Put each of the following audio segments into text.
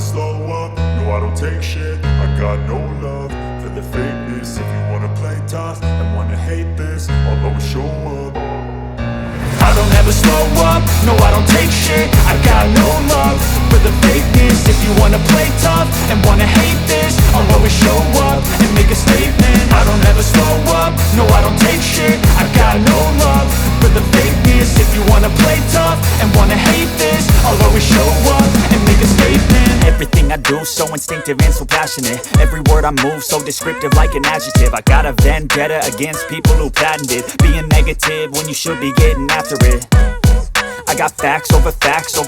slow up, no I don't take shit. I got no love for the fakeness. If you wanna play tough and wanna hate this, I'll always show up. I don't ever slow up, no I don't take shit. I got no love for the fakeness. If you wanna play tough and wanna hate this, I'll always show up and make a statement. I don't ever slow up, no I don't take shit. I got no love for the fakeness. If you wanna play tough and wanna hate this, I'll always show up and make a statement. Everything I do so instinctive and so passionate. Every word I move so descriptive like an adjective. I got a vendetta against people who patented being negative when you should be getting after it. I got facts over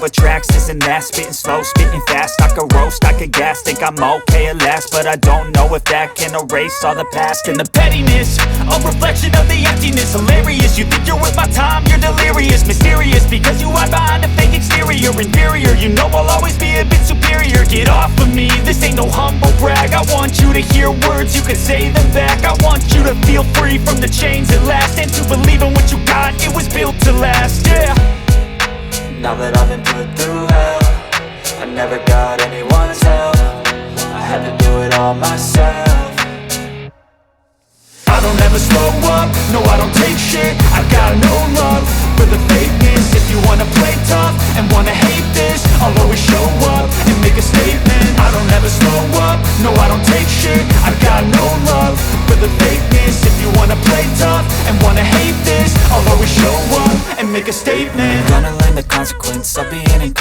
tracks, this and that. Spitting slow, spitting fast, I could roast, I could gas. Think I'm okay at last, but I don't know if that can erase all the past. And the pettiness, a reflection of the emptiness. Hilarious, you think you're worth my time, you're delirious. Mysterious, because you hide behind a fake exterior. Inferior, you know I'll always be a bit superior. Get off of me, this ain't no humble brag. I want you to hear words, you can say them back. I want you to feel free from the chains at last, and to believe in what you got, it was built to last, yeah. Now that I've been put through hell, I never got anyone's help. I had to do it all myself. I don't ever slow up, no I don't take shit. I got no love for the fakeness. If you wanna play tough and wanna hate this, I'll always show up and make a statement. I don't ever slow up, no I don't take shit. I got no love for the fakeness. If you wanna play tough and wanna hate this, I'll always show up and make a statement. Gonna learn the consequence of being in